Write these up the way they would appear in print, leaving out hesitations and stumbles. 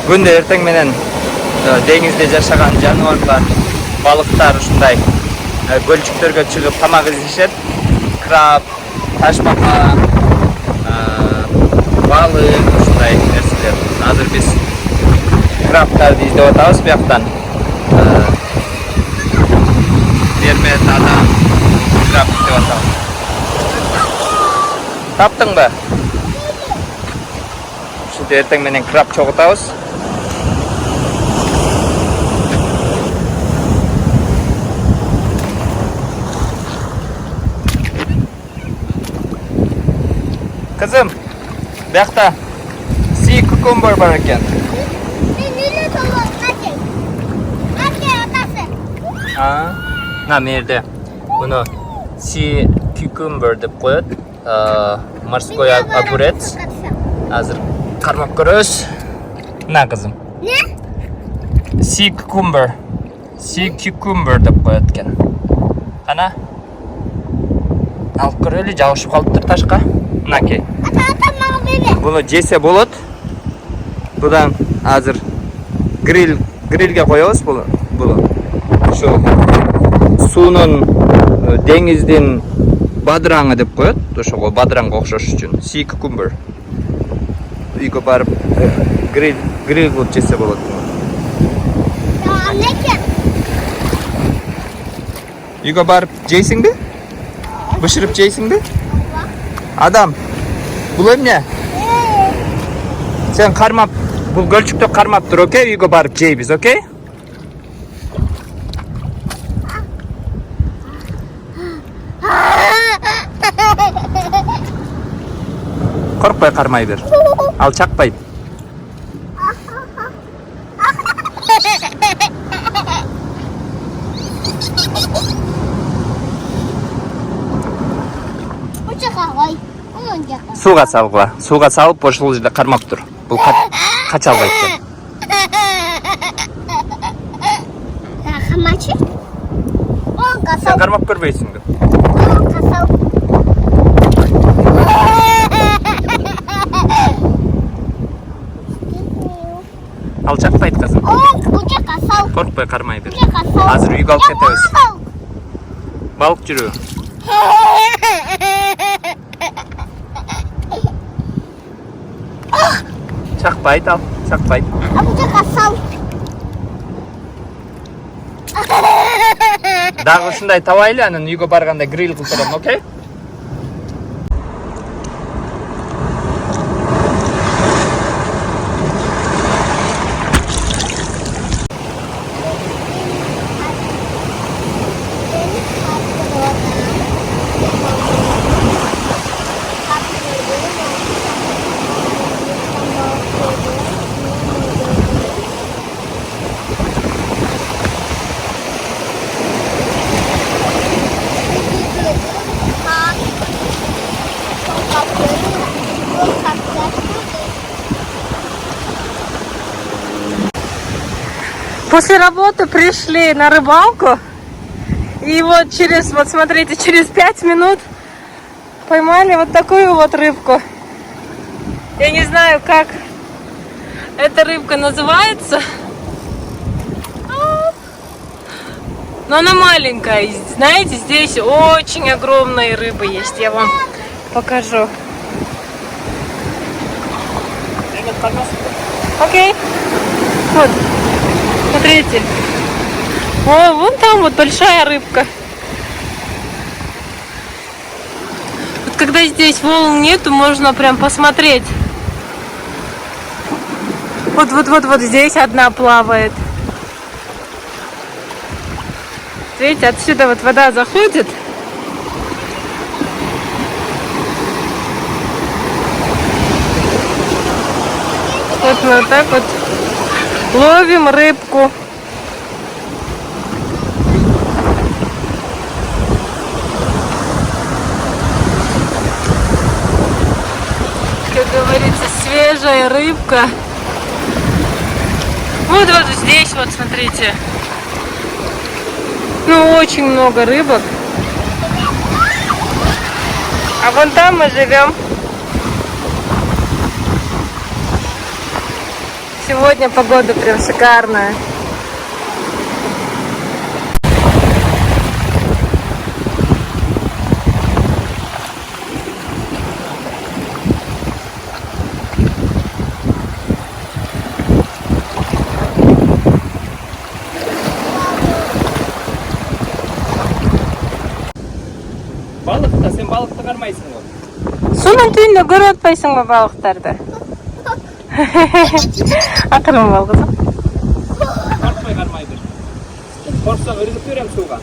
Күндө эртең менен деңизде жашаган жаныбарлар, балыктар ушундай көлчүктөргө чыгып тамак издешет. Краб, ташбака, балык ушундай нерселер. Азыр биз крабтарды издеп атабыз бияктан. Бермет адам краб издеп атабыз. Таптыңбы? Ушинтип эртең менен краб чогутабыз. Kızım, buyakta sea cucumber var ekan. Мына жерде буну sea cucumber деп коет. Морской огурец. Азыр кармап көрөбүз. Мына кызым. Не? Sea cucumber. Sea cucumber деп коет экен. Кана? Алып көрөлү, жабышып калыптыр ташка. Мынакей. Буну жесе болот. Будан азыр грилге коебуз буну. Ушу суунун деңиздин бадыраңы деп коет. Ошого бадыранга окшош үчүн sea cucumber. Үйгө барып грил кылып жесе болот. Үйгө барып жейсиңби? Бышырып жейсиңби? Адам, бул эмне? Сен кармап, бул көлчүктү кармап тур, окей? Үйгө барып жейбиз, окей? Коркпой кармай бер. Ал чакпайт. Суга салып, ошол жерде кармап тур. Бул кача албайт экен. Хамачы? Сен кармап көрбөйсүңбү? Ал чакпайт кызым. Коркпой кармай бер. Азыр үйгө алып кетебиз. Балык жүрүү. Чакпайт ал, чакпайт. Дагы ушундай табайлы, анан үйгө барганда гриль кылып турам, окей? После работы пришли на рыбалку. И вот смотрите, через 5 минут поймали вот такую вот рыбку. Я не знаю, как эта рыбка называется. Но она маленькая. И, знаете, здесь очень огромные рыбы есть. Я вам покажу. Окей. Вот. Смотрите. О, вон там вот большая рыбка. Вот когда здесь волн нету, можно прям посмотреть. Вот здесь одна плавает. Видите, отсюда вот вода заходит. Вот мы вот так вот ловим рыбку. Как говорится, свежая рыбка. Вот здесь вот, смотрите. Ну, очень много рыбок. А вон там мы живем. Сегодня погода прям шикарная. Balıkta sen balıkta karmayısın o. Суның түйінде көріп отпайсың ба балықтарды? Ақырын бол қызым. Korkmay karmayı bir. Korksan ürgüp görem suğa.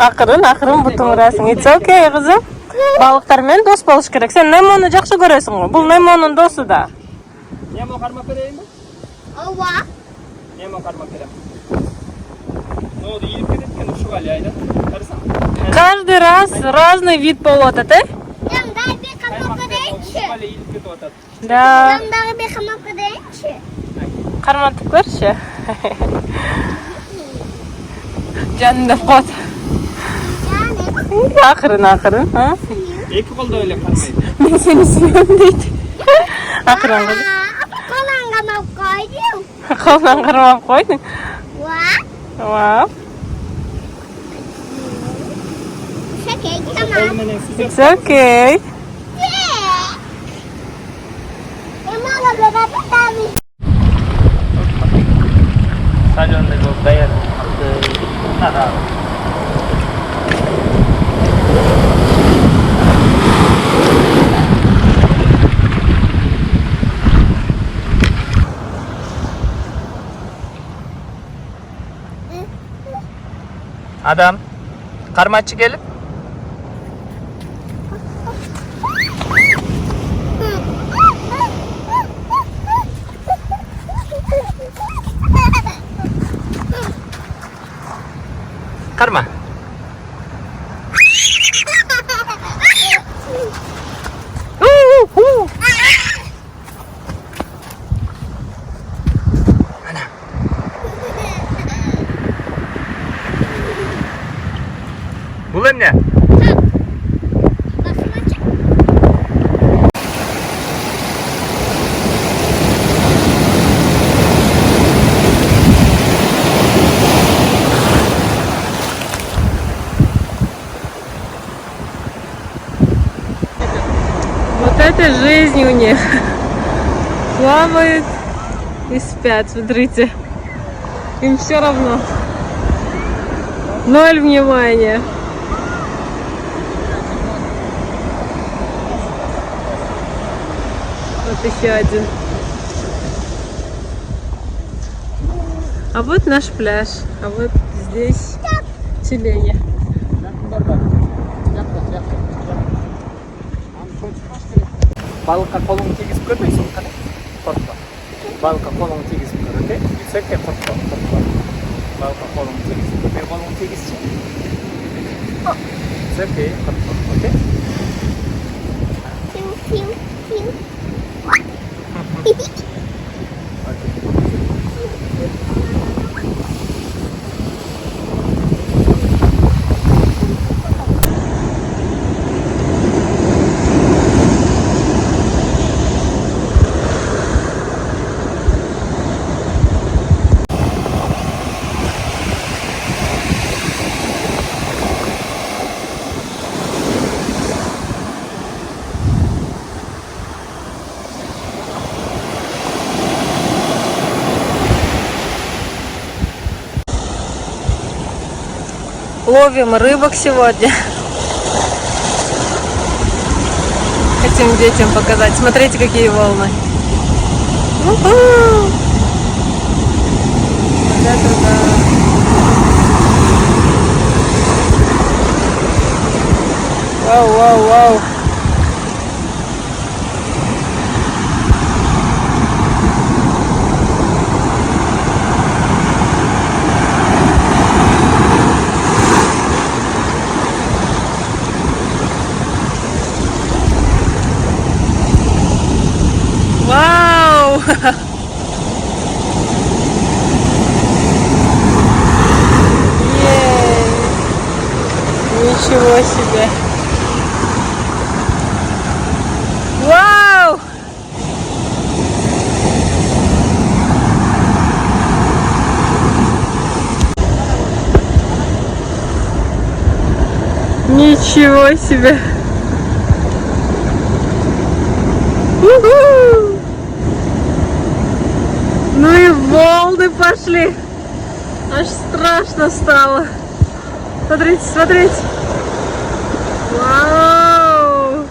Ақырын бұтыңырасың. It's okay қызым. Балықтармен дос болуш керек. Сен Немоны жақсы көресің ғой. Бұл Немоның досы да. Nemo karmak vereyim mi? Ова. Nemo karmak vereyim. Ne oldu? Yiyip gidip şu galyayla. Karısan. Каждый раз разный вид болот, а? Ям дай bir kamak Şu ödeyince. galya yiyip gidip otat. Да. Ям дай bir kamak ödeyince. Қармантып көрші. Жанында қот. Yani. Ақырын. А? İki kolda öyle karmayı. Мен сені сүйемін дейді. Ақырын қызым. Kolan kamak koydum. Қолынан қармап қойдың. Vah. Вау. Şeker Kolum tamam. menen sıcak. It's okay. Emala beraber tabii. Salonda bu bayar. Nada. Adam, karmaçı gelip karma. Bu ne? Вот это жизнь у них. Плавают и спят, смотрите. Им все равно. Ноль внимания. Вот еще один. А вот наш пляж. А вот здесь тюлени. Balıkka kolunu çekip görmeysin hani. Korkma. Balıkka kolunu çekip gör, okey? Yüksekte korkma. Balıkka kolunu çekip gör. Bir kolunu çekip gör. It's okay. Korkma, okey? Piu piu piu. Ловим рыбок сегодня. Хотим детям показать. Смотрите, какие волны. У-ху! Вот это да. Вау. Вау! Ей! Ничего себе! Вау! Ничего себе. У-ху! Ну и волны пошли. Аж страшно стало. Смотрите, смотрите. Вау!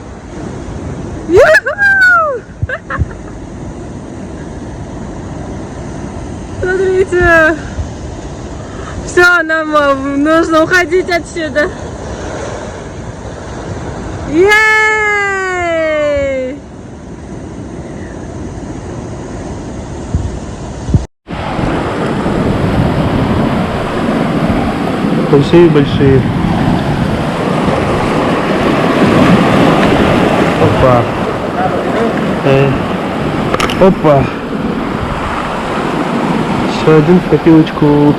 Ю-ху! Смотрите. Все, нам нужно уходить отсюда. Ей! Большие-большие. Опа. Опа. Еще один в копилочку.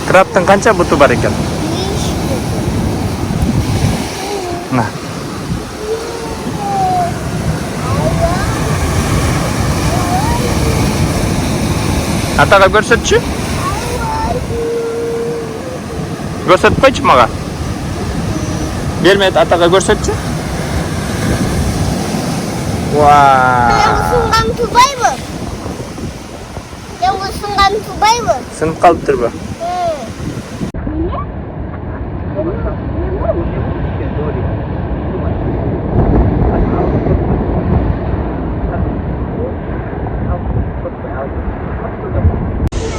Краптың қанша бұты бар екен? На. Атаға көрсетші? Көрсетпейші маға? Бермеді, атаға көрсетші? Sungan tubay mı? Yavuz sungan tubay mı? Sınıf қалып тұр ба?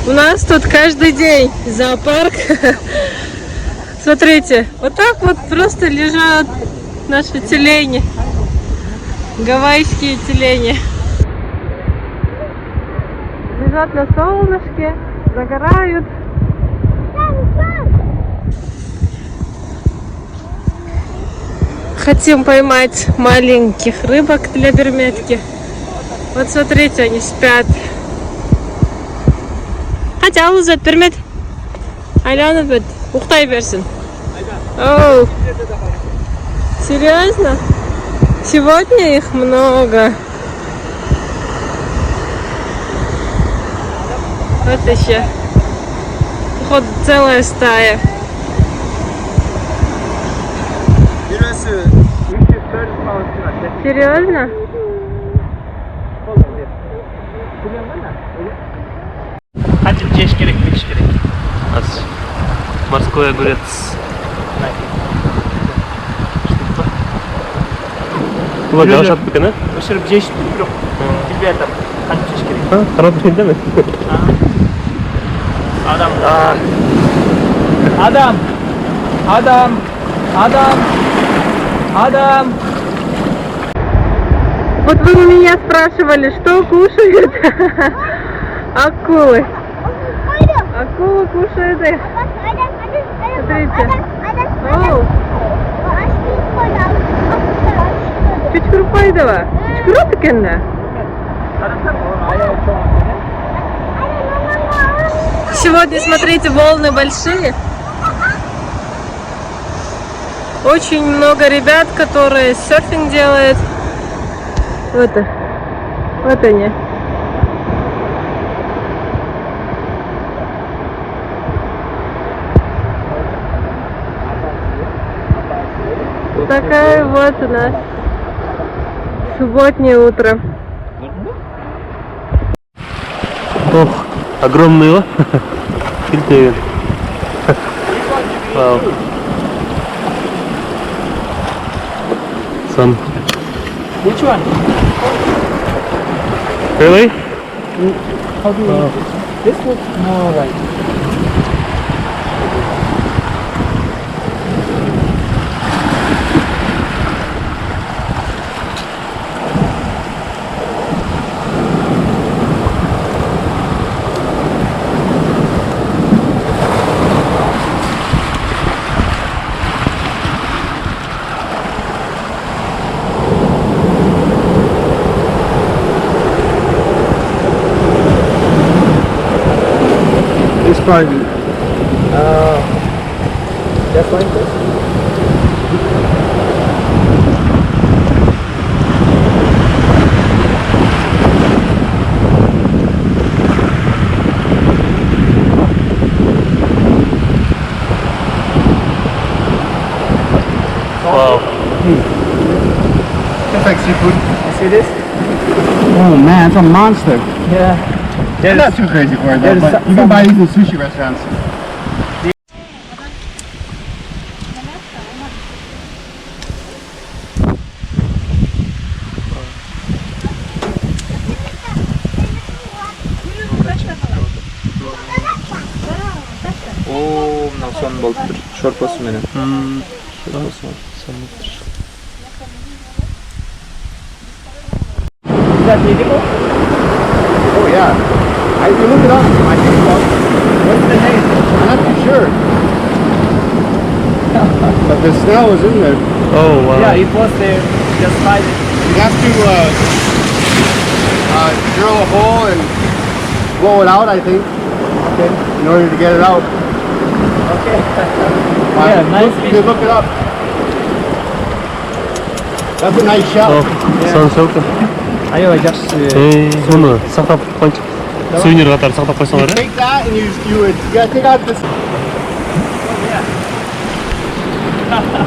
У нас тут каждый день зоопарк. Смотрите, вот так вот просто лежат наши тюлени. Гавайские тюлени. Лежат на солнышке, загорают. Хотим поймать маленьких рыбок для берметки. Вот смотрите, они спят. Хотя узат бермет. Айланып бет. Ухтай берсин. Оу. Серьезно? Сегодня их много. Вот еще. Походу целая стая. Серьезно? Қанша жеш керек, беш керек? Аз морской огурец. Бұл жашап бекені? Өшіріп жеш жоқ. Тебе айтам, қанша жеш керек? Қарап жүргенде ме? Адам. Адам. Адам. Адам. Адам. Вот вы у меня спрашивали, что кушают акулы. Акула кушает их. Смотрите. Оу. Чучкурупайды ма? Чучкуруп екен да? Сегодня, смотрите, волны большие. Очень много ребят, которые серфинг делают. Вот они. такая вот у нас субботнее утро. Ох, огромный, Фильтр. Вау. Sun. Which one? Really? How do you This looks more like this part. Just like this. Wow. Just like seafood. You see this? Oh man, it's a monster. Yeah. I'm not too crazy for it though, there's but you can buy these in sushi restaurants. Oo, мынау сон болуп тур. Шорпосу менен. Is that edible? Oh yeah. If you look it up, I think what's the name? I'm not too sure. But the snail was in there. Oh, wow. Yeah, it was there. Just hide it. You have to drill a hole and blow it out, I think, Okay. in order to get it out. Okay. Yeah, nice You can look it up. That's a nice shell. Oh, сон селка. Айо, just Соны сақтап қойшы. Сувенир қатары сақтап You қойсаңдар, take that and you gotta take out this.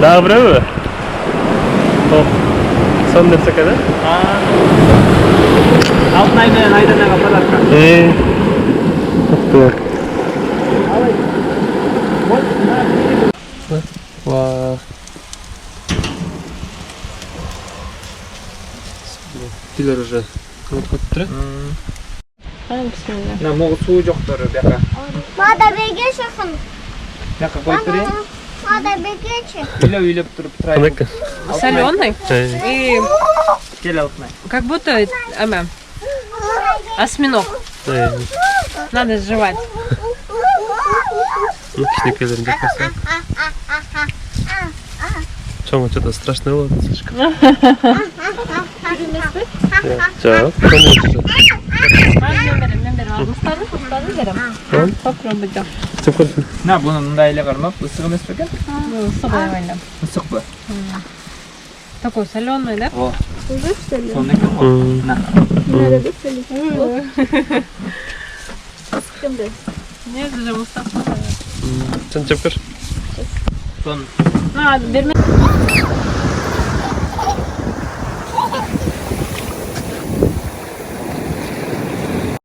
дағы біреу. О, сон нәрсе кәді? алтын ай менен айданаға подарка. Мықты. Ва. Тилер уже кылып тұр. Мына могу суу жоктор бияка. Мада бегешесің. Бияка коюп берейин. Мада бегеші. Үйлөп туруп турайын. Қандай? Соленый и Кел алтын ай. как будто осьминог. Надо сживать. Ну, кішнекелерін де қойса. Чоңы что-то страшное было слишком. Так, конечно. Попробуйте. Sen koysun. На, буну мындай эле кармап, ысык эмес бекен? Ысык ойнап. Ысыкпы? Такой соленый, да? О. Сонун экен го. На. Нет, даже Мустафа. Sen çöpür. Сон. Берме.